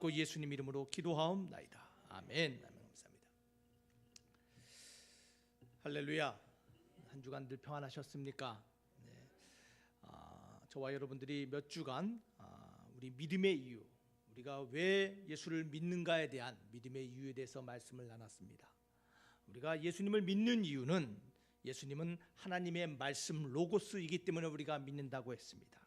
그 예수님 이름으로 기도하옵나이다. 아멘. 감사합니다. 할렐루야. 한 주간들 평안하셨습니까? 네. 저와 여러분들이 몇 주간 우리 믿음의 이유, 우리가 왜 예수를 믿는가에 대한 믿음의 이유에 대해서 말씀을 나눴습니다. 우리가 예수님을 믿는 이유는 예수님은 하나님의 말씀 로고스이기 때문에 우리가 믿는다고 했습니다.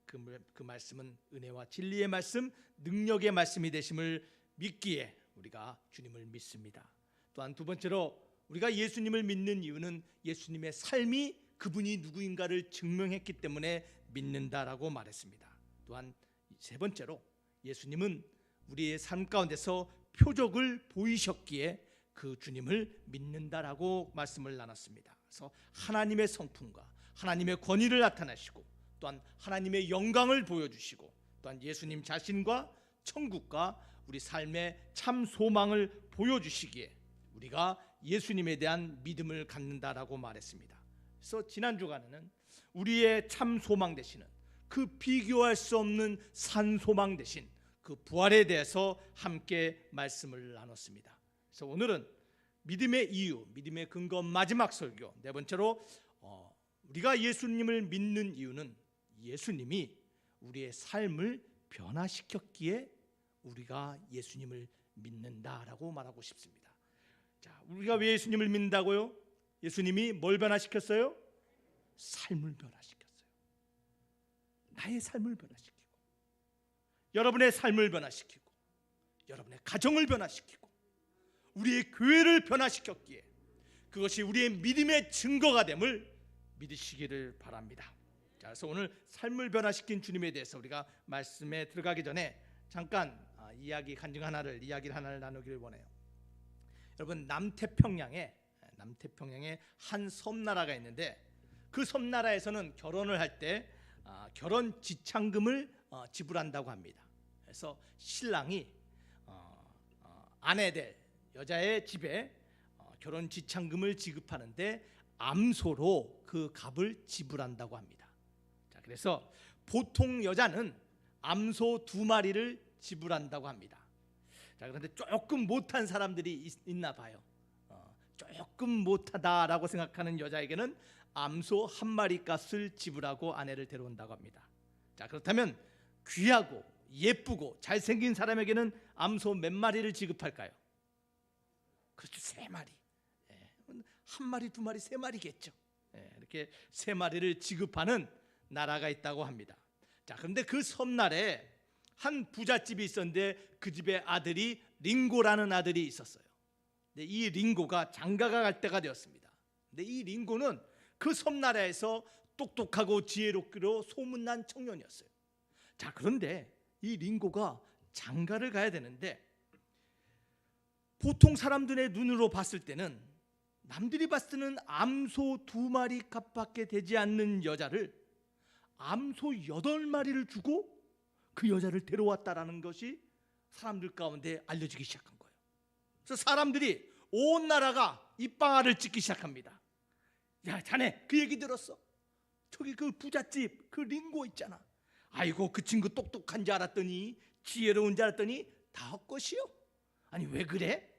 그 말씀은 은혜와 진리의 말씀, 능력의 말씀이 되심을 믿기에 우리가 주님을 믿습니다. 또한 두 번째로 우리가 예수님을 믿는 이유는 예수님의 삶이 그분이 누구인가를 증명했기 때문에 믿는다라고 말했습니다. 또한 세 번째로 예수님은 우리의 삶 가운데서 표적을 보이셨기에 그 주님을 믿는다라고 말씀을 나눴습니다. 그래서 하나님의 성품과 하나님의 권위를 나타내시고 또한 하나님의 영광을 보여주시고 또한 예수님 자신과 천국과 우리 삶의 참 소망을 보여주시기에 우리가 예수님에 대한 믿음을 갖는다라고 말했습니다. 그래서 지난 주간에는 우리의 참 소망 되시는 그 비교할 수 없는 산 소망 되신 그 부활에 대해서 함께 말씀을 나눴습니다. 그래서 오늘은 믿음의 이유, 믿음의 근거 마지막 설교 네 번째로 우리가 예수님을 믿는 이유는 예수님이 우리의 삶을 변화시켰기에 우리가 예수님을 믿는다라고 말하고 싶습니다. 자, 우리가 왜 예수님을 믿는다고요? 예수님이 뭘 변화시켰어요? 삶을 변화시켰어요. 나의 삶을 변화시키고 여러분의 삶을 변화시키고 여러분의 가정을 변화시키고 우리의 교회를 변화시켰기에 그것이 우리의 믿음의 증거가 됨을 믿으시기를 바랍니다. 자, 그래서 오늘 삶을 변화시킨 주님에 대해서 우리가 말씀에 들어가기 전에 잠깐 이야기를 하나를 나누기를 원해요. 여러분 남태평양에 한 섬나라가 있는데 그 섬나라에서는 결혼을 할 때 결혼 지참금을 지불한다고 합니다. 그래서 신랑이 아내 될 여자의 집에 결혼 지참금을 지급하는데 암소로 그 값을 지불한다고 합니다. 자, 그래서 보통 여자는 암소 2마리를 지불한다고 합니다. 자, 그런데 조금 못한 사람들이 있나 봐요. 조금 못하다라고 생각하는 여자에게는 암소 1마리 값을 지불하고 아내를 데려온다고 합니다. 자, 그렇다면 귀하고 예쁘고 잘생긴 사람에게는 암소 몇 마리를 지급할까요? 그렇죠, 3마리. 1마리, 2마리, 3마리겠죠. 이렇게 3마리를 지급하는 나라가 있다고 합니다. 자, 그런데 그 섬나라에 한 부잣집이 있었는데 그 집의 아들이 링고라는 아들이 있었어요. 근데 이 링고가 장가가 갈 때가 되었습니다. 근데 이 링고는 그 섬나라에서 똑똑하고 지혜롭기로 소문난 청년이었어요. 자, 그런데 이 링고가 장가를 가야 되는데 보통 사람들의 눈으로 봤을 때는 남들이 봤을 때는 암소 2마리 값밖에 되지 않는 여자를 암소 8마리를 주고 그 여자를 데려왔다라는 것이 사람들 가운데 알려지기 시작한 거예요. 그래서 사람들이 온 나라가 입방아를 찍기 시작합니다. 야, 자네 그 얘기 들었어? 저기 그 부잣집 그 링고 있잖아. 아이고 그 친구 똑똑한 줄 알았더니 지혜로운 줄 알았더니 다 헛것이요. 아니 왜 그래?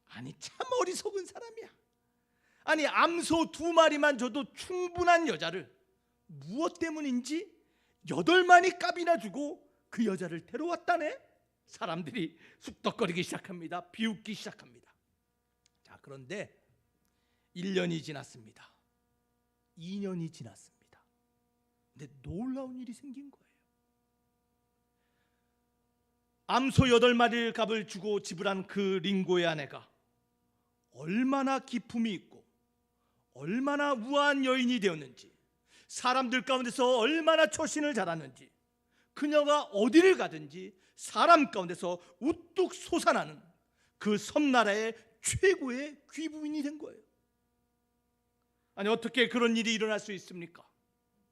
아니 참 어리석은 사람이야. 아니 암소 2마리만 줘도 충분한 여자를 무엇 때문인지 8마리 값이나 주고 그 여자를 데려왔다네. 사람들이 쑥덕거리기 시작합니다. 비웃기 시작합니다. 자, 그런데 1년이 지났습니다. 2년이 지났습니다. 근데 놀라운 일이 생긴 거예요. 암소 8마리 값을 주고 지불한 그 링고의 아내가 얼마나 기품이 있고 얼마나 우아한 여인이 되었는지, 사람들 가운데서 얼마나 처신을 잘하는지, 그녀가 어디를 가든지 사람 가운데서 우뚝 솟아나는 그 섬나라의 최고의 귀부인이 된 거예요. 아니 어떻게 그런 일이 일어날 수 있습니까?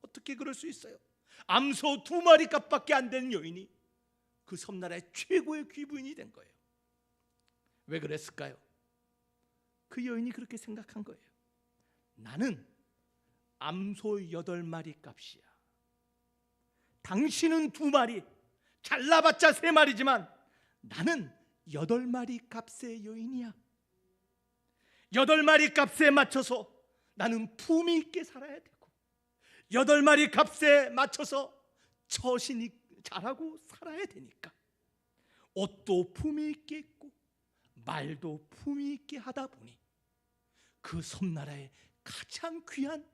어떻게 그럴 수 있어요? 암소 2마리 값밖에 안 되는 여인이 그 섬나라의 최고의 귀부인이 된 거예요. 왜 그랬을까요? 그 여인이 그렇게 생각한 거예요. 나는 암소 8마리 값이야. 당신은 2마리, 잘나봤자 3마리지만 나는 8마리 값의 여인이야. 8마리 값에 맞춰서 나는 품위 있게 살아야 되고, 8마리 값에 맞춰서 처신이 잘하고 살아야 되니까 옷도 품위 있게 입고 말도 품위 있게 하다 보니 그 섬나라의 가장 귀한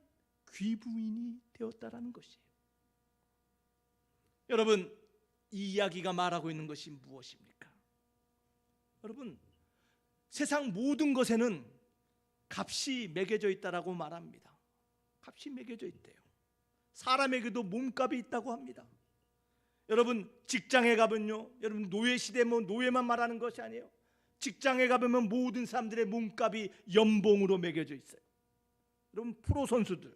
귀부인이 되었다라는 것이에요. 여러분, 이 이야기가 말하고 있는 것이 무엇입니까? 여러분, 세상 모든 것에는 값이 매겨져 있다라고 말합니다. 값이 매겨져 있대요. 사람에게도 몸값이 있다고 합니다. 여러분, 직장에 가면요, 여러분 노예 시대 노예만 말하는 것이 아니에요. 직장에 가보면 모든 사람들의 몸값이 연봉으로 매겨져 있어요. 여러분, 프로 선수들,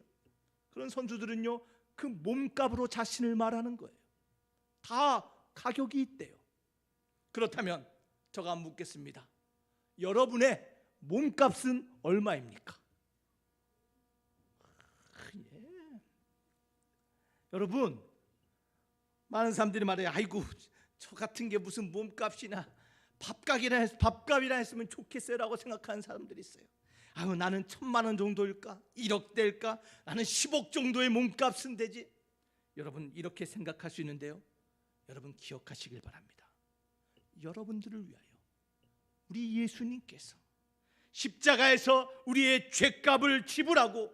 그런 선수들은요 그 몸값으로 자신을 말하는 거예요. 다 가격이 있대요. 그렇다면 제가 묻겠습니다. 여러분의 몸값은 얼마입니까? 예. 여러분, 많은 사람들이 말해요. 아이고, 저 같은 게 무슨 몸값이나 밥값이나 했으면 좋겠어요라고 생각하는 사람들이 있어요. 아유, 나는 1,000만 원 정도일까? 1억 될까? 나는 10억 정도의 몸값은 되지. 여러분, 이렇게 생각할 수 있는데요, 여러분 기억하시길 바랍니다. 여러분들을 위하여 우리 예수님께서 십자가에서 우리의 죄값을 지불하고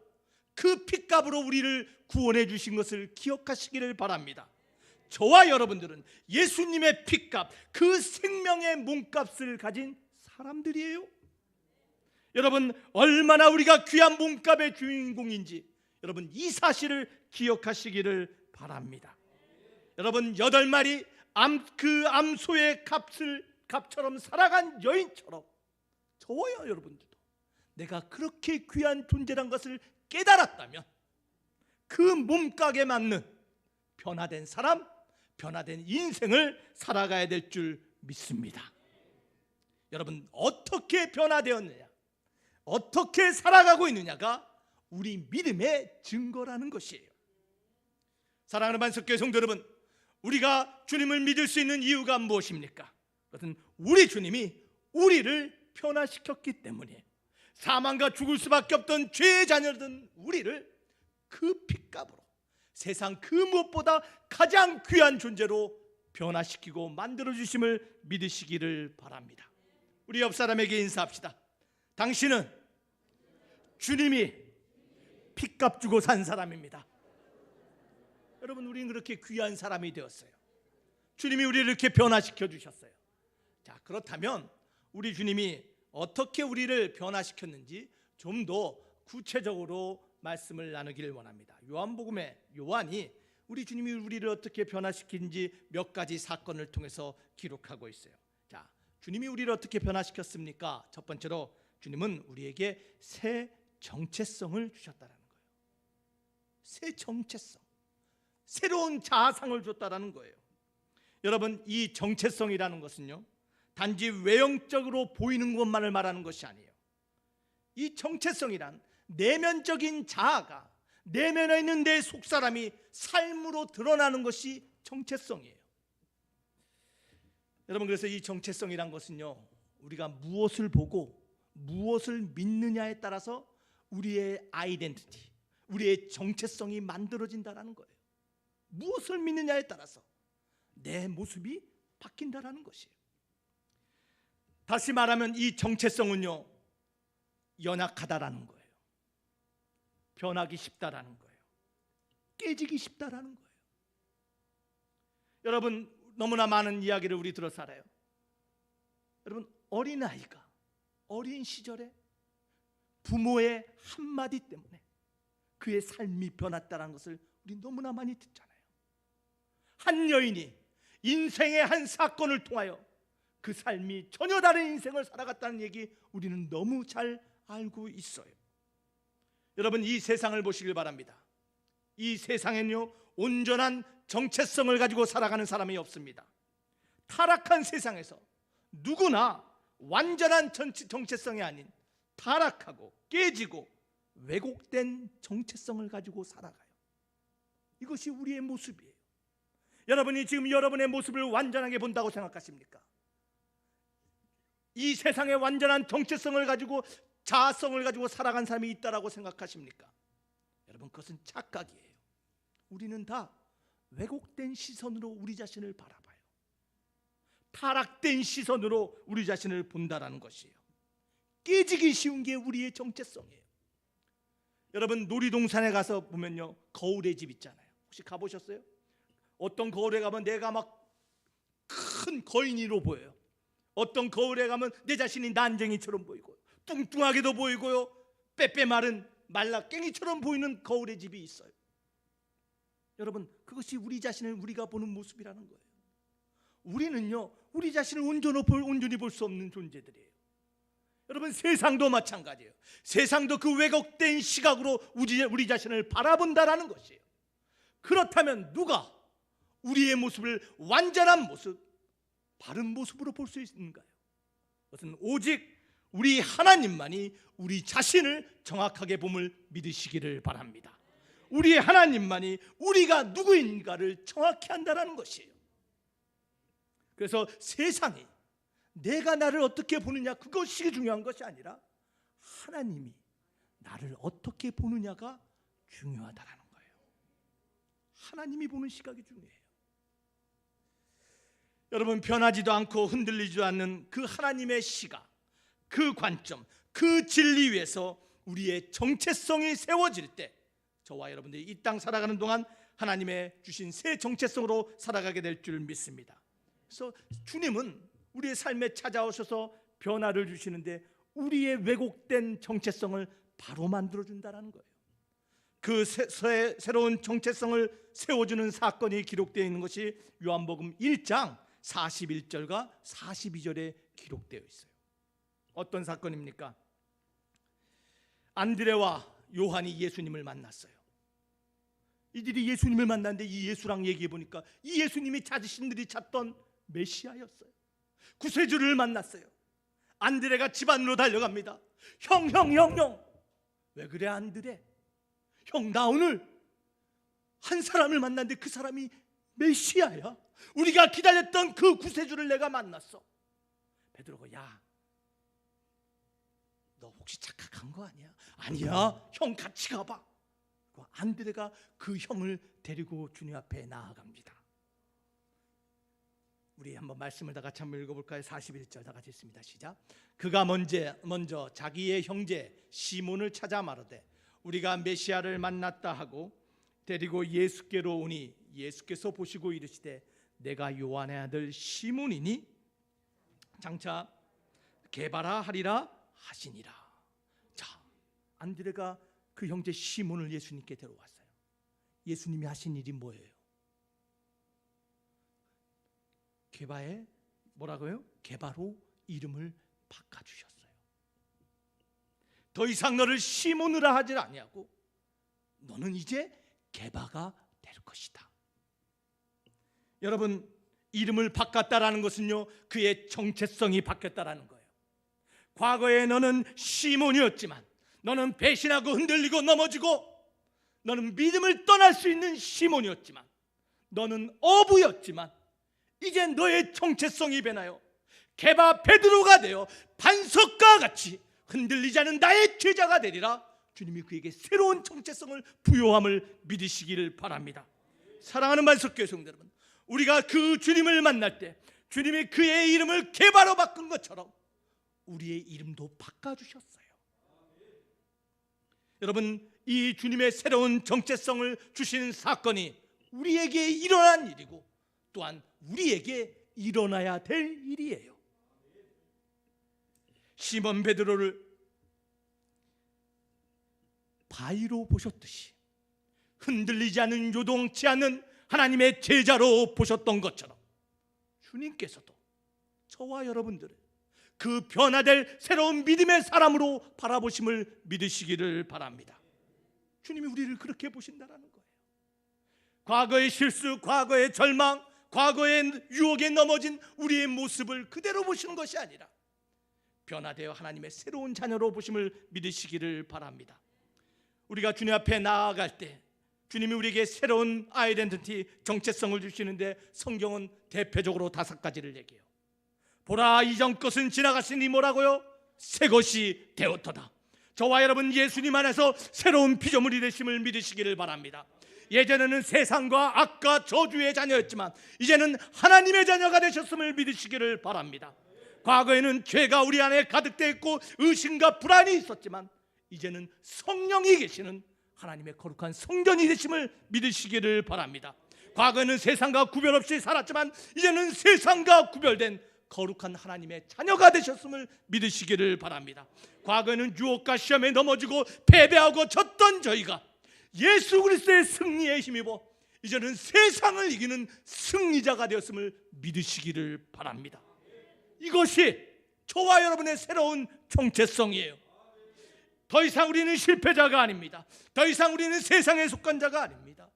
그 피값으로 우리를 구원해 주신 것을 기억하시기를 바랍니다. 저와 여러분들은 예수님의 피값, 그 생명의 몸값을 가진 사람들이에요. 여러분, 얼마나 우리가 귀한 몸값의 주인공인지 여러분 이 사실을 기억하시기를 바랍니다. 여러분, 8마리 그 암소의 값처럼 살아간 여인처럼 저와 여러분들도 내가 그렇게 귀한 존재란 것을 깨달았다면 그 몸값에 맞는 변화된 사람, 변화된 인생을 살아가야 될 줄 믿습니다. 여러분, 어떻게 변화되었느냐, 어떻게 살아가고 있느냐가 우리 믿음의 증거라는 것이에요. 사랑하는 만석교회 성도 여러분, 우리가 주님을 믿을 수 있는 이유가 무엇입니까? 그것은 우리 주님이 우리를 변화시켰기 때문이에요. 사망과 죽을 수밖에 없던 죄의 자녀던 우리를 그 피값으로 세상 그 무엇보다 가장 귀한 존재로 변화시키고 만들어주심을 믿으시기를 바랍니다. 우리 옆 사람에게 인사합시다. 당신은 주님이 피값 주고 산 사람입니다. 여러분, 우리는 그렇게 귀한 사람이 되었어요. 주님이 우리를 이렇게 변화시켜 주셨어요. 자, 그렇다면 우리 주님이 어떻게 우리를 변화시켰는지 좀 더 구체적으로 말씀을 나누기를 원합니다. 요한복음에 요한이 우리 주님이 우리를 어떻게 변화시킨지 몇 가지 사건을 통해서 기록하고 있어요. 자, 주님이 우리를 어떻게 변화시켰습니까? 첫 번째로 주님은 우리에게 새 정체성을 주셨다는 거예요. 새 정체성, 새로운 자아상을 줬다는 거예요. 여러분, 이 정체성이라는 것은요, 단지 외형적으로 보이는 것만을 말하는 것이 아니에요. 이 정체성이란 내면적인 자아가, 내면에 있는 내 속사람이 삶으로 드러나는 것이 정체성이에요. 여러분, 그래서 이 정체성이란 것은요, 우리가 무엇을 보고 무엇을 믿느냐에 따라서 우리의 아이덴티티, 우리의 정체성이 만들어진다는 거예요. 무엇을 믿느냐에 따라서 내 모습이 바뀐다는 것이에요. 다시 말하면 이 정체성은요, 연약하다라는 거예요. 변하기 쉽다라는 거예요. 깨지기 쉽다라는 거예요. 여러분, 너무나 많은 이야기를 우리 들어 살아요. 여러분, 어린아이가 어린 시절에 부모의 한마디 때문에 그의 삶이 변했다는 것을 우리 너무나 많이 듣잖아요. 한 여인이 인생의 한 사건을 통하여 그 삶이 전혀 다른 인생을 살아갔다는 얘기 우리는 너무 잘 알고 있어요. 여러분, 이 세상을 보시길 바랍니다. 이 세상엔요, 온전한 정체성을 가지고 살아가는 사람이 없습니다. 타락한 세상에서 누구나 완전한 정체성이 아닌 타락하고 깨지고 왜곡된 정체성을 가지고 살아가요. 이것이 우리의 모습이에요. 여러분이 지금 여러분의 모습을 완전하게 본다고 생각하십니까? 이 세상의 완전한 정체성을 가지고 자아성을 가지고 살아간 사람이 있다라고 생각하십니까? 여러분, 그것은 착각이에요. 우리는 다 왜곡된 시선으로 우리 자신을 바라봐요. 타락된 시선으로 우리 자신을 본다라는 것이에요. 깨지기 쉬운 게 우리의 정체성이에요. 여러분, 놀이동산에 가서 보면요, 거울의 집 있잖아요. 혹시 가보셨어요? 어떤 거울에 가면 내가 막 큰 거인이로 보여요. 어떤 거울에 가면 내 자신이 난쟁이처럼 보이고 뚱뚱하게도 보이고요, 빼빼 마른 말라깽이처럼 보이는 거울의 집이 있어요. 여러분, 그것이 우리 자신을 우리가 보는 모습이라는 거예요. 우리는요, 우리 자신을 온전히 볼 수 없는 존재들이에요. 여러분, 세상도 마찬가지예요. 세상도 그 왜곡된 시각으로 우리 자신을 바라본다라는 것이에요. 그렇다면 누가 우리의 모습을 완전한 모습, 바른 모습으로 볼 수 있는가요? 그것은 오직 우리 하나님만이 우리 자신을 정확하게 봄을 믿으시기를 바랍니다. 우리 하나님만이 우리가 누구인가를 정확히 한다는 것이에요. 그래서 세상이 내가 나를 어떻게 보느냐, 그것이 중요한 것이 아니라 하나님이 나를 어떻게 보느냐가 중요하다는 거예요. 하나님이 보는 시각이 중요해요. 여러분, 변하지도 않고 흔들리지도 않는 그 하나님의 시각, 그 관점, 그 진리 위에서 우리의 정체성이 세워질 때 저와 여러분들이 이 땅 살아가는 동안 하나님의 주신 새 정체성으로 살아가게 될 줄 믿습니다. 그래서 주님은 우리의 삶에 찾아오셔서 변화를 주시는데 우리의 왜곡된 정체성을 바로 만들어준다는 거예요. 그 새로운 정체성을 세워주는 사건이 기록되어 있는 것이 요한복음 1장 41절과 42절에 기록되어 있어요. 어떤 사건입니까? 안드레와 요한이 예수님을 만났어요. 이들이 예수님을 만났는데 이 예수랑 얘기해 보니까 이 예수님이 자신들이 찾던 메시아였어요. 구세주를 만났어요. 안드레가 집 안으로 달려갑니다. 형, 왜 그래 안드레? 형, 나 오늘 한 사람을 만났는데 그 사람이 메시아야. 우리가 기다렸던 그 구세주를 내가 만났어. 베드로가, 야, 너 혹시 착각한 거 아니야? 아니야, 형 같이 가봐. 안드레가 그 형을 데리고 주님 앞에 나아갑니다. 우리 한번 말씀을 다 같이 한번 읽어볼까요? 41절 다 같이 읽습니다. 시작. 그가 먼저 자기의 형제 시몬을 찾아 말하되 우리가 메시아를 만났다 하고 데리고 예수께로 오니 예수께서 보시고 이르시되 내가 요한의 아들 시몬이니 장차 게바라 하리라 하시니라. 자, 안드레가 그 형제 시몬을 예수님께 데려왔어요. 예수님이 하신 일이 뭐예요? 게바에 뭐라고요? 게바로 이름을 바꿔주셨어요. 더 이상 너를 시몬으라 하지 아니하고 너는 이제 게바가 될 것이다. 여러분, 이름을 바꿨다라는 것은요, 그의 정체성이 바뀌었다라는 거예요. 과거에 너는 시몬이었지만, 너는 배신하고 흔들리고 넘어지고, 너는 믿음을 떠날 수 있는 시몬이었지만, 너는 어부였지만, 이제 너의 정체성이 변하여 게바 베드로가 되어 반석과 같이 흔들리지 않은 나의 제자가 되리라. 주님이 그에게 새로운 정체성을 부여함을 믿으시기를 바랍니다. 사랑하는 만석교회 성도 여러분, 우리가 그 주님을 만날 때 주님이 그의 이름을 게바로 바꾼 것처럼 우리의 이름도 바꿔주셨어요. 여러분, 이 주님의 새로운 정체성을 주신 사건이 우리에게 일어난 일이고 또한 우리에게 일어나야 될 일이에요. 시몬 베드로를 바위로 보셨듯이 흔들리지 않는 요동치 않는 하나님의 제자로 보셨던 것처럼 주님께서도 저와 여러분들을 그 변화될 새로운 믿음의 사람으로 바라보심을 믿으시기를 바랍니다. 주님이 우리를 그렇게 보신다는 거예요. 과거의 실수, 과거의 절망, 과거의 유혹에 넘어진 우리의 모습을 그대로 보시는 것이 아니라 변화되어 하나님의 새로운 자녀로 보심을 믿으시기를 바랍니다. 우리가 주님 앞에 나아갈 때 주님이 우리에게 새로운 아이덴티티, 정체성을 주시는데 성경은 대표적으로 5가지를 얘기해요. 보라, 이전 것은 지나갔으니 뭐라고요? 새 것이 되었도다. 저와 여러분 예수님 안에서 새로운 피조물이 되심을 믿으시기를 바랍니다. 예전에는 세상과 악과 저주의 자녀였지만 이제는 하나님의 자녀가 되셨음을 믿으시기를 바랍니다. 과거에는 죄가 우리 안에 가득되어 있고 의심과 불안이 있었지만 이제는 성령이 계시는 하나님의 거룩한 성전이 되심을 믿으시기를 바랍니다. 과거에는 세상과 구별 없이 살았지만 이제는 세상과 구별된 거룩한 하나님의 자녀가 되셨음을 믿으시기를 바랍니다. 과거에는 유혹과 시험에 넘어지고 패배하고 졌던 저희가 예수 그리스도의 승리에 힘입어 이제는 세상을 이기는 승리자가 되었음을 믿으시기를 바랍니다. 이것이 저와 여러분의 새로운 정체성이에요. 더 이상 우리는 실패자가 아닙니다. 더 이상 우리는 세상에 속한 자가 아닙니다.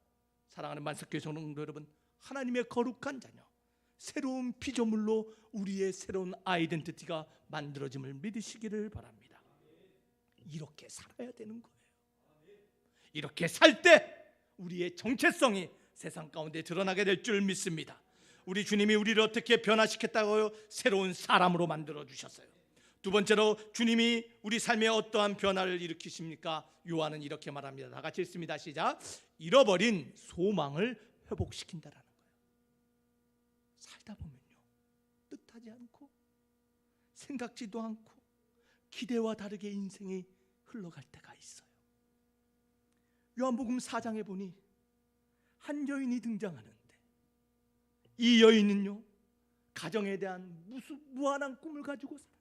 사랑하는 만석교회 성도 여러분, 하나님의 거룩한 자녀, 새로운 피조물로 우리의 새로운 아이덴티티가 만들어짐을 믿으시기를 바랍니다. 이렇게 살아야 되는 거예요. 이렇게 살 때 우리의 정체성이 세상 가운데 드러나게 될 줄 믿습니다. 우리 주님이 우리를 어떻게 변화시켰다고요? 새로운 사람으로 만들어 주셨어요. 두 번째로 주님이 우리 삶에 어떠한 변화를 일으키십니까? 요한은 이렇게 말합니다. 다 같이 읽습니다. 시작. 잃어버린 소망을 회복시킨다라는 거예요. 살다 보면요, 뜻하지 않고 생각지도 않고 기대와 다르게 인생이 흘러갈 때가 있어요. 요한복음 4장에 보니 한 여인이 등장하는데 이 여인은요, 가정에 대한 무한한 꿈을 가지고 살았어요.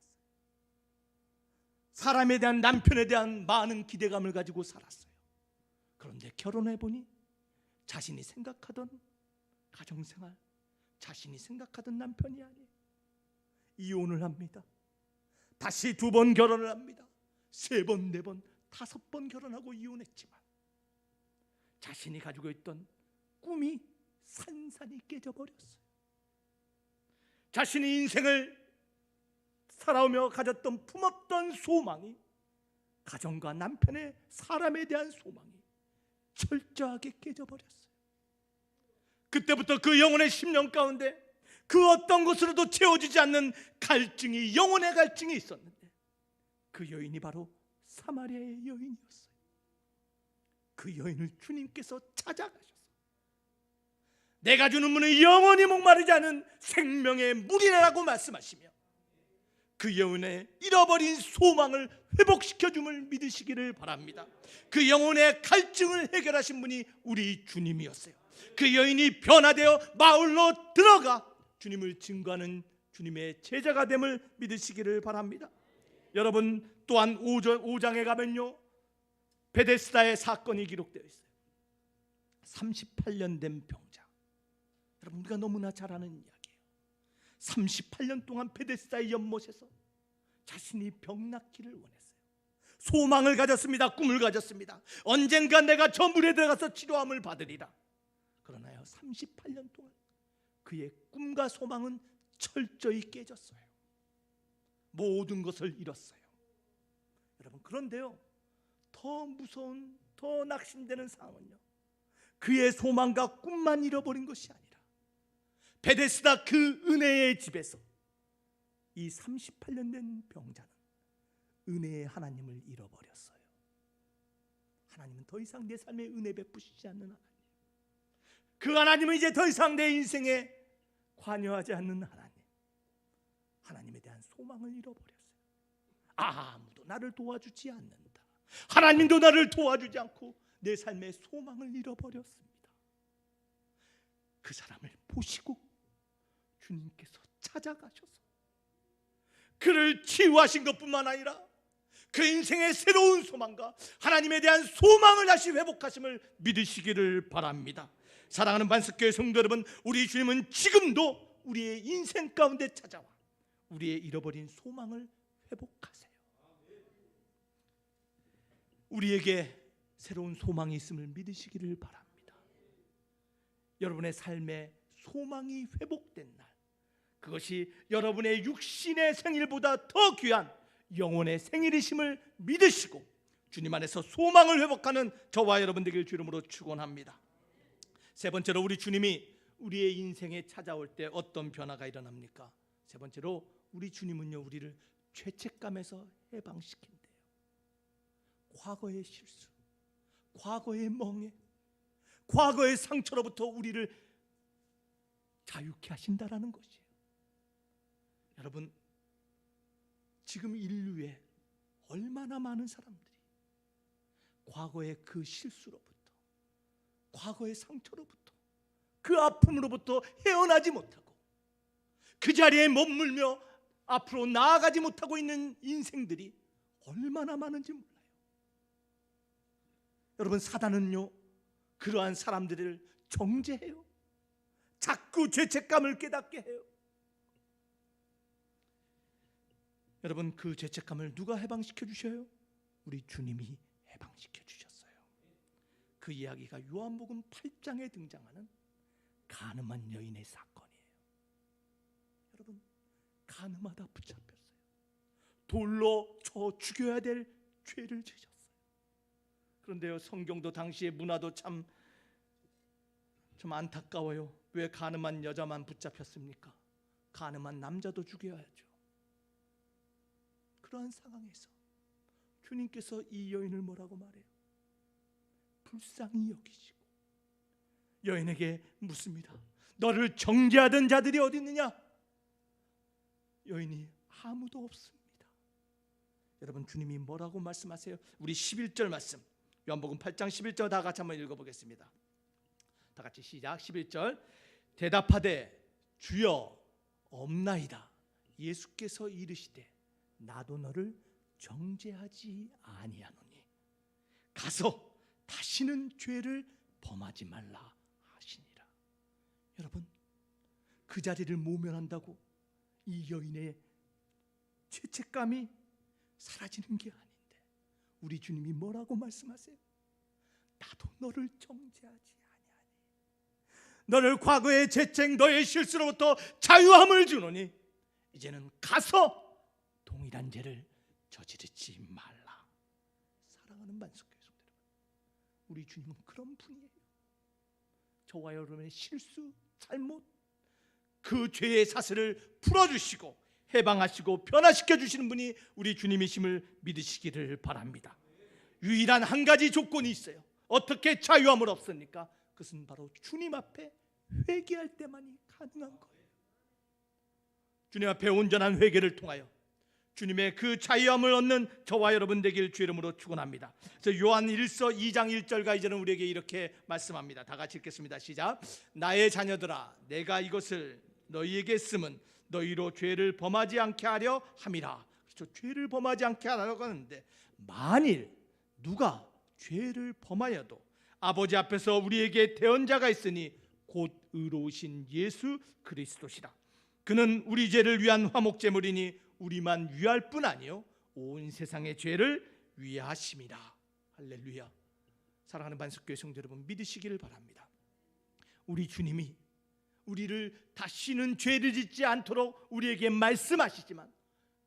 사람에 대한, 남편에 대한 많은 기대감을 가지고 살았어요. 그런데 결혼해 보니 자신이 생각하던 가정생활, 자신이 생각하던 남편이 아니에요. 이혼을 합니다. 다시 2번 결혼을 합니다. 3번, 4번, 5번 결혼하고 이혼했지만 자신이 가지고 있던 꿈이 산산이 깨져버렸어요. 자신이 인생을 살아오며 가졌던 품었던 소망이, 가정과 남편의, 사람에 대한 소망이 철저하게 깨져버렸어요. 그때부터 그 영혼의 심령 가운데 그 어떤 것으로도 채워지지 않는 갈증이, 영혼의 갈증이 있었는데 그 여인이 바로 사마리아의 여인이었어요. 그 여인을 주님께서 찾아가셔서 내가 주는 물은 영원히 목마르지 않은 생명의 물이라고 말씀하시며 그 여인의 잃어버린 소망을 회복시켜줌을 믿으시기를 바랍니다. 그 영혼의 갈증을 해결하신 분이 우리 주님이었어요. 그 여인이 변화되어 마을로 들어가 주님을 증거하는 주님의 제자가 됨을 믿으시기를 바랍니다. 여러분, 또한 5장에 가면요, 베데스다의 사건이 기록되어 있어요. 38년 된 병자. 여러분, 우리가 너무나 잘 아는 이야기예요. 38년 동안 베데스다의 연못에서 자신이 병 낫기를 원했어요. 소망을 가졌습니다. 꿈을 가졌습니다. 언젠가 내가 저 물에 들어가서 치료함을 받으리라. 그러나요, 38년 동안 그의 꿈과 소망은 철저히 깨졌어요. 모든 것을 잃었어요. 여러분, 그런데요, 더 무서운, 더 낙심되는 상황은요, 그의 소망과 꿈만 잃어버린 것이 아니라 베데스다 그 은혜의 집에서 이 38년 된 병자는 은혜의 하나님을 잃어버렸어요. 하나님은 더 이상 내 삶에 은혜 베푸시지 않는 하나님, 그 하나님은 이제 더 이상 내 인생에 관여하지 않는 하나님, 하나님에 대한 소망을 잃어버렸어요. 아무도 나를 도와주지 않는다. 하나님도 나를 도와주지 않고 내 삶의 소망을 잃어버렸습니다. 그 사람을 보시고 주님께서 찾아가셔서 그를 치유하신 것뿐만 아니라 그 인생의 새로운 소망과 하나님에 대한 소망을 다시 회복하심을 믿으시기를 바랍니다. 사랑하는 반석교회 성도 여러분, 우리 주님은 지금도 우리의 인생 가운데 찾아와 우리의 잃어버린 소망을 회복하세요. 우리에게 새로운 소망이 있음을 믿으시기를 바랍니다. 여러분의 삶에 소망이 회복된 날, 그것이 여러분의 육신의 생일보다 더 귀한 영혼의 생일이심을 믿으시고 주님 안에서 소망을 회복하는 저와 여러분 되길 주 이름으로 축원합니다. 세 번째로, 우리 주님이 우리의 인생에 찾아올 때 어떤 변화가 일어납니까? 세 번째로, 우리 주님은요, 우리를 죄책감에서 해방시킨대요. 과거의 실수, 과거의 멍해, 과거의 상처로부터 우리를 자유케 하신다라는 것이에요. 여러분, 지금 인류에 얼마나 많은 사람들이 과거의 그 실수로부터, 과거의 상처로부터, 그 아픔으로부터 헤어나지 못하고 그 자리에 머물며 앞으로 나아가지 못하고 있는 인생들이 얼마나 많은지 몰라요. 여러분, 사단은요, 그러한 사람들을 정죄해요. 자꾸 죄책감을 깨닫게 해요. 여러분, 그 죄책감을 누가 해방시켜 주셔요? 우리 주님이 해방시켜 주셨어요. 그 이야기가 요한복음 8장에 등장하는 간음한 여인의 사건이에요. 여러분, 간음하다 붙잡혔어요. 돌로 쳐 죽여야 될 죄를 지셨어요. 그런데요, 성경도 당시의 문화도 좀 안타까워요. 왜 간음한 여자만 붙잡혔습니까? 간음한 남자도 죽여야죠. 그러한 상황에서 주님께서 이 여인을 뭐라고 말해요? 불쌍히 여기시고 여인에게 묻습니다. 너를 정죄하던 자들이 어디 있느냐? 여인이 아무도 없습니다. 여러분, 주님이 뭐라고 말씀하세요? 우리 11절 말씀, 요한복음 8장 11절 다 같이 한번 읽어보겠습니다. 다 같이 시작. 11절. 대답하되 주여 없나이다. 예수께서 이르시되 나도 너를 정죄하지 아니하노니 가서 다시는 죄를 범하지 말라 하시니라. 여러분, 그 자리를 모면한다고 이 여인의 죄책감이 사라지는 게 아닌데 우리 주님이 뭐라고 말씀하세요? 나도 너를 정죄하지 아니하니 너를 과거의 죄책 너의 실수로부터 자유함을 주노니 이제는 가서 동일한 죄를 저지르지 말라. 사랑하는 만석교회 성도 여러분, 우리 주님은 그런 분이에요. 저와 여러분의 실수, 잘못, 그 죄의 사슬을 풀어주시고 해방하시고 변화시켜 주시는 분이 우리 주님이심을 믿으시기를 바랍니다. 유일한 한 가지 조건이 있어요. 어떻게 자유함을 얻습니까? 그것은 바로 주님 앞에 회개할 때만이 가능한 거예요. 주님 앞에 온전한 회개를 통하여 주님의 그 자유함을 얻는 저와 여러분 되길 주 이름으로 축원합니다. 그래서 요한 1서 2장 1절과 이제는 우리에게 이렇게 말씀합니다. 다 같이 읽겠습니다. 시작. 나의 자녀들아, 내가 이것을 너희에게 쓰면 너희로 죄를 범하지 않게 하려 함이라. 그렇죠. 죄를 범하지 않게 하라고 하는데 만일 누가 죄를 범하여도 아버지 앞에서 우리에게 대언자가 있으니 곧 의로우신 예수 그리스도시라. 그는 우리 죄를 위한 화목제물이니 우리만 위할 뿐 아니요 온 세상의 죄를 위하심이라. 할렐루야. 사랑하는 반석교회 성도 여러분, 믿으시기를 바랍니다. 우리 주님이 우리를 다시는 죄를 짓지 않도록 우리에게 말씀하시지만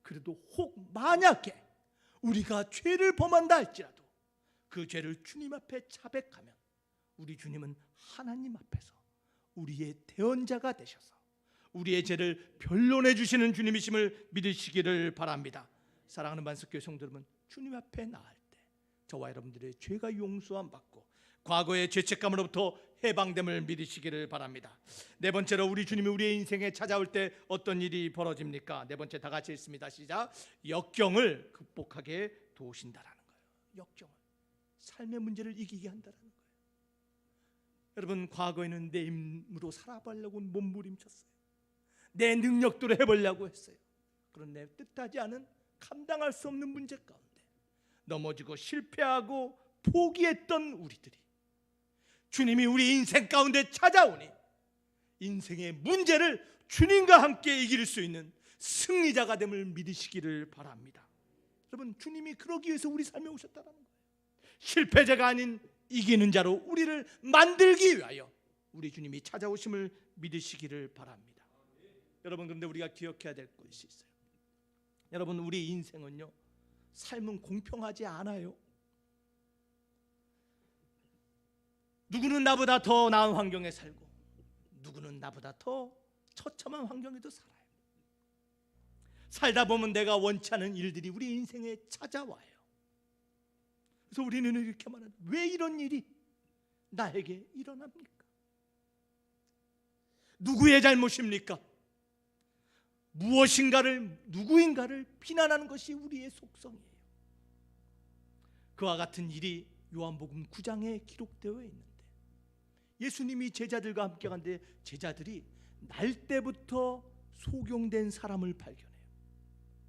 그래도 혹 만약에 우리가 죄를 범한다 할지라도 그 죄를 주님 앞에 자백하면 우리 주님은 하나님 앞에서 우리의 대언자가 되셔서 우리의 죄를 변론해 주시는 주님이심을 믿으시기를 바랍니다. 사랑하는 반석교회 성도 여러분, 주님 앞에 나갈 때 저와 여러분들의 죄가 용서함 받고 과거의 죄책감으로부터 해방됨을 믿으시기를 바랍니다. 네 번째로 우리 주님이 우리의 인생에 찾아올 때 어떤 일이 벌어집니까? 네 번째 다 같이 읽습니다. 시작. 역경을 극복하게 도우신다라는 거예요. 역경을, 삶의 문제를 이기게 한다라는 거예요. 여러분, 과거에는 내 힘으로 살아보려고 몸부림쳤어요. 내 능력대로 해보려고 했어요. 그런데 뜻하지 않은 감당할 수 없는 문제 가운데 넘어지고 실패하고 포기했던 우리들이 주님이 우리 인생 가운데 찾아오니 인생의 문제를 주님과 함께 이길 수 있는 승리자가 됨을 믿으시기를 바랍니다. 여러분, 주님이 그러기 위해서 우리 삶에 오셨다는 거예요. 실패자가 아닌 이기는 자로 우리를 만들기 위하여 우리 주님이 찾아오심을 믿으시기를 바랍니다. 여러분, 그런데 우리가 기억해야 될 것이 있어요. 여러분, 우리 인생은요, 삶은 공평하지 않아요. 누구는 나보다 더 나은 환경에 살고 누구는 나보다 더 처참한 환경에도 살아요. 살다 보면 내가 원치 않은 일들이 우리 인생에 찾아와요. 그래서 우리는 이렇게 말합니다. 왜 이런 일이 나에게 일어납니까? 누구의 잘못입니까? 누구인가를 비난하는 것이 우리의 속성이에요. 그와 같은 일이 요한복음 9장에 기록되어 있는데, 예수님이 제자들과 함께 간데 제자들이 날 때부터 소경된 사람을 발견해요.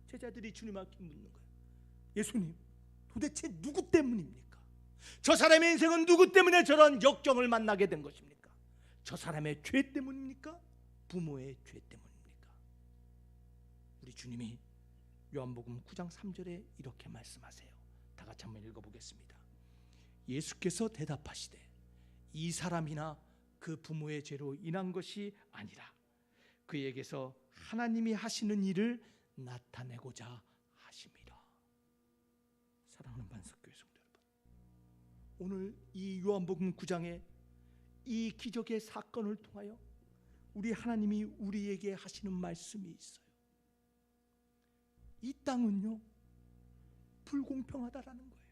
제자들이 주님께 묻는 거예요. 예수님, 도대체 누구 때문입니까? 저 사람의 인생은 누구 때문에 저런 역경을 만나게 된 것입니까? 저 사람의 죄 때문입니까? 부모의 죄 때문입니까? 우리 주님이 요한복음 9장 3절에 이렇게 말씀하세요. 다 같이 한번 읽어보겠습니다. 예수께서 대답하시되 이 사람이나 그 부모의 죄로 인한 것이 아니라 그에게서 하나님이 하시는 일을 나타내고자 하심이라. 사랑하는 반석교회 성도 여러분, 오늘 이 요한복음 9장에 이 기적의 사건을 통하여 우리 하나님이 우리에게 하시는 말씀이 있어요. 이 땅은요, 불공평하다라는 거예요.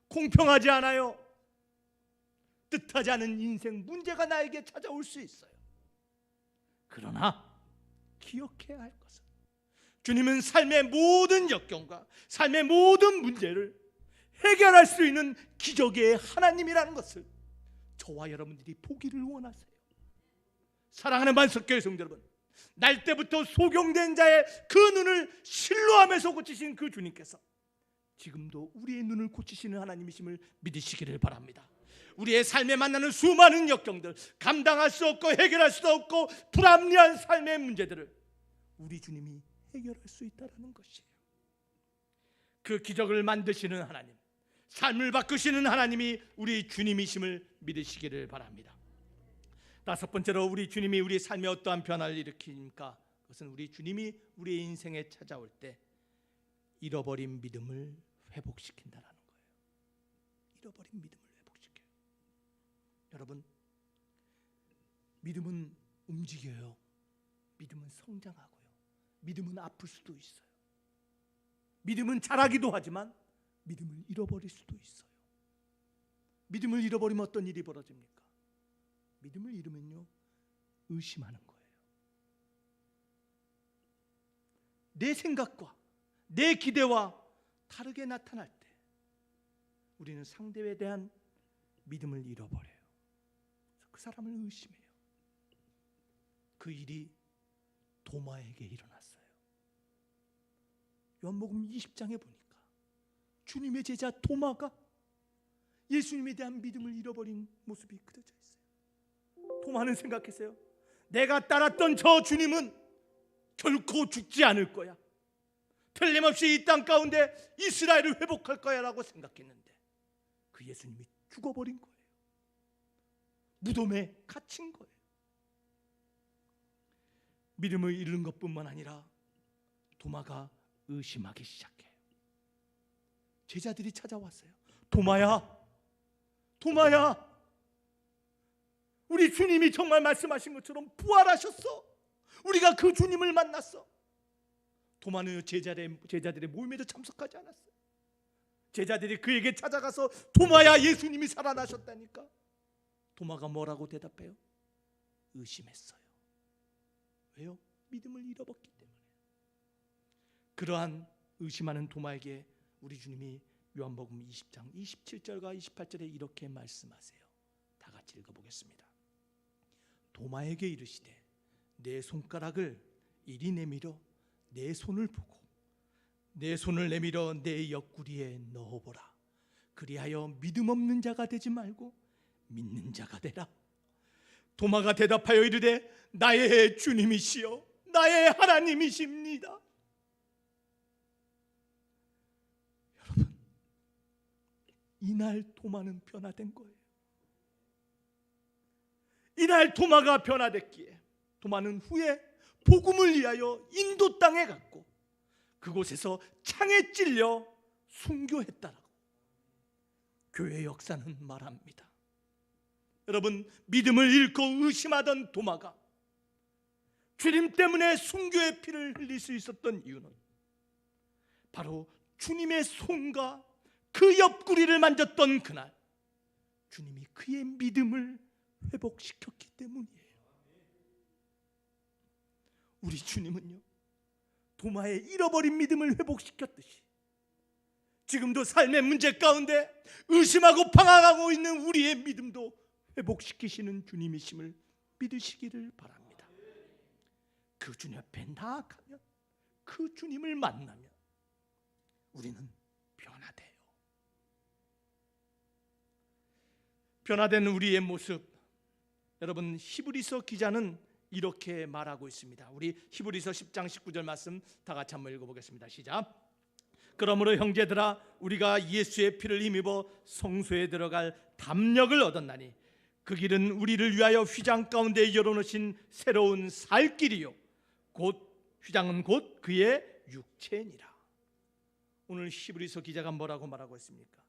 공평하지 않아요. 뜻하지 않은 인생 문제가 나에게 찾아올 수 있어요. 그러나 기억해야 할 것은, 주님은 삶의 모든 역경과 삶의 모든 문제를 해결할 수 있는 기적의 하나님이라는 것을 저와 여러분들이 보기를 원하세요. 사랑하는 반석교회 성도 여러분, 날 때부터 소경된 자의 그 눈을 실로하면서 고치신 그 주님께서 지금도 우리의 눈을 고치시는 하나님이심을 믿으시기를 바랍니다. 우리의 삶에 만나는 수많은 역경들, 감당할 수 없고 해결할 수도 없고 불합리한 삶의 문제들을 우리 주님이 해결할 수 있다는 것이에요. 그 기적을 만드시는 하나님, 삶을 바꾸시는 하나님이 우리 주님이심을 믿으시기를 바랍니다. 다섯 번째로, 우리 주님이 우리 삶에 어떠한 변화를 일으킵니까? 그것은 우리 주님이 우리의 인생에 찾아올 때 잃어버린 믿음을 회복시킨다는 거예요. 잃어버린 믿음을 회복시켜요. 여러분, 믿음은 움직여요. 믿음은 성장하고요. 믿음은 아플 수도 있어요. 믿음은 자라기도 하지만 믿음을 잃어버릴 수도 있어요. 믿음을 잃어버리면 어떤 일이 벌어집니까? 믿음을 잃으면요, 의심하는 거예요. 내 생각과 내 기대와 다르게 나타날 때 우리는 상대에 대한 믿음을 잃어버려요. 그 사람을 의심해요. 그 일이 도마에게 일어났어요. 요한복음 20장에 보니까 주님의 제자 도마가 예수님에 대한 믿음을 잃어버린 모습이 그려져 있어요. 도마는 생각했어요. 내가 따랐던 저 주님은 결코 죽지 않을 거야. 틀림없이 이 땅 가운데 이스라엘을 회복할 거야 라고 생각했는데 그 예수님이 죽어버린 거예요. 무덤에 갇힌 거예요. 믿음을 잃는 것뿐만 아니라 도마가 의심하기 시작해요. 제자들이 찾아왔어요. 도마야, 도마야, 우리 주님이 정말 말씀하신 것처럼 부활하셨어. 우리가 그 주님을 만났어. 도마는 제자들의 모임에도 참석하지 않았어요. 제자들이 그에게 찾아가서 도마야, 예수님이 살아나셨다니까. 도마가 뭐라고 대답해요? 의심했어요. 왜요? 믿음을 잃어버렸기 때문에. 그러한 의심하는 도마에게 우리 주님이 요한복음 20장 27절과 28절에 이렇게 말씀하세요. 다 같이 읽어보겠습니다. 도마에게 이르시되 내 손가락을 이리 내밀어 내 손을 보고 내 손을 내밀어 내 옆구리에 넣어보라. 그리하여 믿음 없는 자가 되지 말고 믿는 자가 되라. 도마가 대답하여 이르되 나의 주님이시여 나의 하나님이십니다. 여러분, 이날 도마는 변화된 거예요. 이날 도마가 변화됐기에 도마는 후에 복음을 위하여 인도 땅에 갔고 그곳에서 창에 찔려 순교했다라고 교회 역사는 말합니다. 여러분, 믿음을 잃고 의심하던 도마가 주님 때문에 순교의 피를 흘릴 수 있었던 이유는 바로 주님의 손과 그 옆구리를 만졌던 그날 주님이 그의 믿음을 회복시켰기 때문이에요. 우리 주님은요, 도마의 잃어버린 믿음을 회복시켰듯이 지금도 삶의 문제 가운데 의심하고 방황하고 있는 우리의 믿음도 회복시키시는 주님이심을 믿으시기를 바랍니다. 그 주님 앞에 나아가면, 그 주님을 만나면 우리는 변화돼요. 변화된 우리의 모습, 여러분, 히브리서 기자는 이렇게 말하고 있습니다. 우리 히브리서 10장 19절 말씀 다 같이 한번 읽어보겠습니다. 시작. 그러므로 형제들아, 우리가 예수의 피를 힘입어 성소에 들어갈 담력을 얻었나니 그 길은 우리를 위하여 휘장 가운데 열어놓으신 새로운 살 길이요 곧 휘장은 곧 그의 육체니라. 오늘 히브리서 기자가 뭐라고 말하고 있습니까?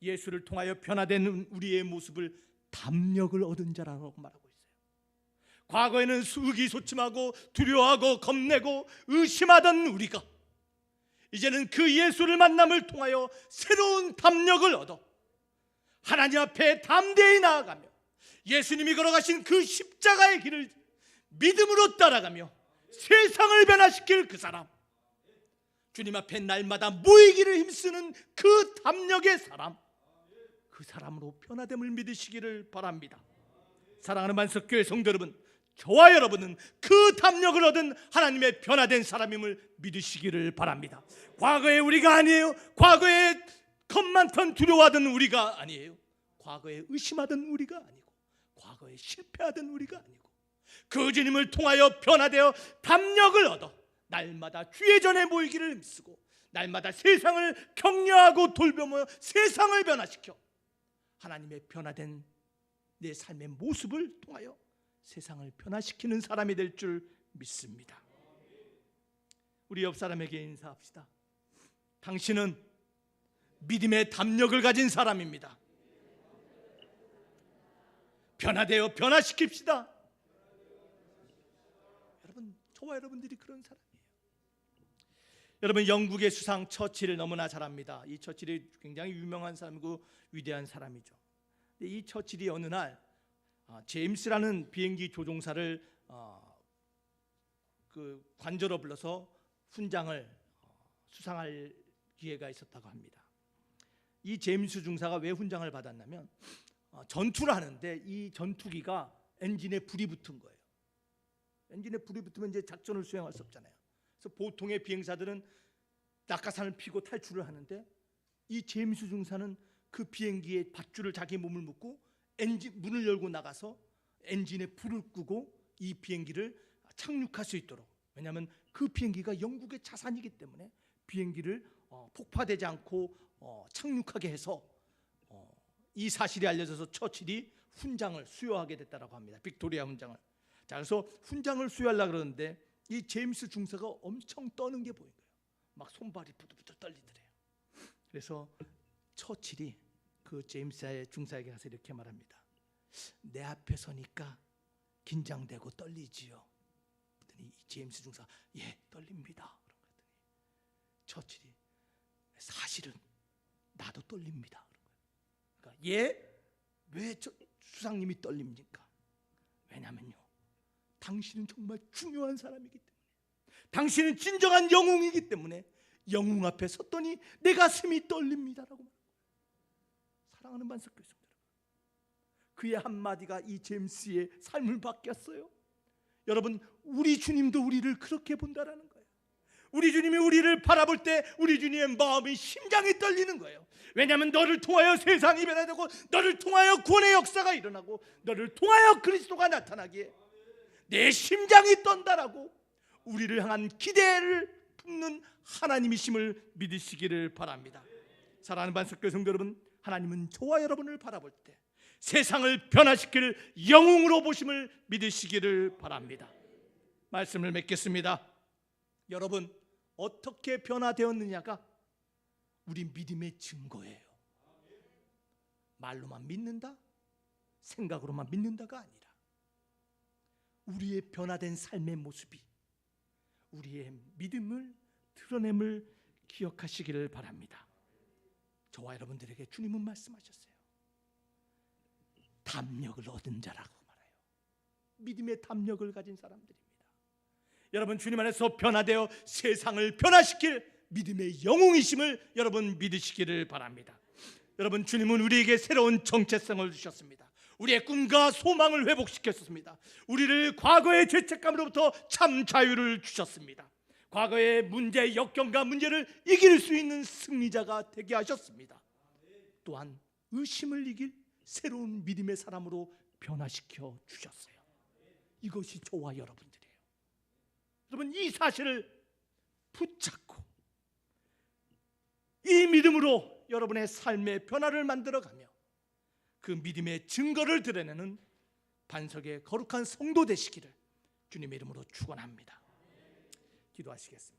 예수를 통하여 변화된 우리의 모습을 담력을 얻은 자라고 말하고 있어요. 과거에는 의기소침하고 두려워하고 겁내고 의심하던 우리가 이제는 그 예수를 만남을 통하여 새로운 담력을 얻어 하나님 앞에 담대히 나아가며 예수님이 걸어가신 그 십자가의 길을 믿음으로 따라가며 세상을 변화시킬 그 사람, 주님 앞에 날마다 모이기를 힘쓰는 그 담력의 사람, 그 사람으로 변화됨을 믿으시기를 바랍니다. 사랑하는 만석교회 성도 여러분, 저와 여러분은 그 담력을 얻은 하나님의 변화된 사람임을 믿으시기를 바랍니다. 과거의 우리가 아니에요. 과거에 겁 많던 두려워하던 우리가 아니에요. 과거에 의심하던 우리가 아니고, 과거에 실패하던 우리가 아니고, 그 주님을 통하여 변화되어 담력을 얻어 날마다 주의 전에 모이기를 힘쓰고 날마다 세상을 격려하고 돌보며 세상을 변화시켜 하나님의 변화된 내 삶의 모습을 통하여 세상을 변화시키는 사람이 될 줄 믿습니다. 우리 옆 사람에게 인사합시다. 당신은 믿음의 담력을 가진 사람입니다. 변화되어 변화시킵시다. 여러분, 저와 여러분들이 그런 사람이에요. 여러분, 영국의 수상 처칠을 너무나 잘 압니다. 이 처칠이 굉장히 유명한 사람이고 위대한 사람이죠. 이 처칠이 어느 날 제임스라는 비행기 조종사를 그 관저로 불러서 훈장을 수상할 기회가 있었다고 합니다. 이 제임스 중사가 왜 훈장을 받았냐면 전투를 하는데 이 전투기가 엔진에 불이 붙은 거예요. 엔진에 불이 붙으면 이제 작전을 수행할 수 없잖아요. 그래서 보통의 비행사들은 낙하산을 피고 탈출을 하는데 이 제임스 중사는 그 비행기에 밧줄을 자기 몸을 묶고 엔진 문을 열고 나가서 엔진에 불을 끄고 이 비행기를 착륙할 수 있도록, 왜냐하면 그 비행기가 영국의 자산이기 때문에 비행기를 폭파되지 않고 착륙하게 해서 이 사실이 알려져서 처칠이 훈장을 수여하게 됐다고 합니다. 빅토리아 훈장을. 자, 그래서 훈장을 수여하려고 그러는데 이 제임스 중사가 엄청 떠는 게 보인 거예요. 막 손발이 부들부들 떨리더래요. 그래서 처칠이 그 제임스 중사에게 가서 이렇게 말합니다. 내 앞에 서니까 긴장되고 떨리지요. 그랬더니 이 제임스 중사, 예, 떨립니다. 그랬더니 처칠이, 사실은 나도 떨립니다. 그러니까 예? 왜 수상님이 떨립니까? 왜냐면요, 당신은 정말 중요한 사람이기 때문에, 당신은 진정한 영웅이기 때문에 영웅 앞에 섰더니 내 가슴이 떨립니다라고. 사랑하는 만석교회 성도 여러분, 그의 한마디가 이 제임스의 삶을 바뀌었어요. 여러분, 우리 주님도 우리를 그렇게 본다라는 거예요. 우리 주님이 우리를 바라볼 때 우리 주님의 마음이, 심장이 떨리는 거예요. 왜냐하면 너를 통하여 세상이 변화되고 너를 통하여 구원의 역사가 일어나고 너를 통하여 그리스도가 나타나기에 내 심장이 떤다라고 우리를 향한 기대를 품는 하나님이심을 믿으시기를 바랍니다. 사랑하는 반석교회 성도 여러분, 하나님은 저와 여러분을 바라볼 때 세상을 변화시킬 영웅으로 보심을 믿으시기를 바랍니다. 말씀을 맺겠습니다. 여러분, 어떻게 변화되었느냐가 우리 믿음의 증거예요. 말로만 믿는다, 생각으로만 믿는다가 아니라 우리의 변화된 삶의 모습이 우리의 믿음을 드러냄을 기억하시기를 바랍니다. 저와 여러분들에게 주님은 말씀하셨어요. 담력을 얻은 자라고 말해요. 믿음의 담력을 가진 사람들입니다. 여러분 주님 안에서 변화되어 세상을 변화시킬 믿음의 영웅이심을 여러분 믿으시기를 바랍니다. 여러분 주님은 우리에게 새로운 정체성을 주셨습니다. 우리의 꿈과 소망을 회복시켰습니다. 우리를 과거의 죄책감으로부터 참 자유를 주셨습니다. 과거의 문제, 역경과 문제를 이길 수 있는 승리자가 되게 하셨습니다. 또한 의심을 이길 새로운 믿음의 사람으로 변화시켜 주셨어요. 이것이 저와 여러분들이에요. 여러분 이 사실을 붙잡고 이 믿음으로 여러분의 삶의 변화를 만들어가며 그 믿음의 증거를 드러내는 반석의 거룩한 성도 되시기를 주님의 이름으로 축원합니다. 기도하시겠습니다.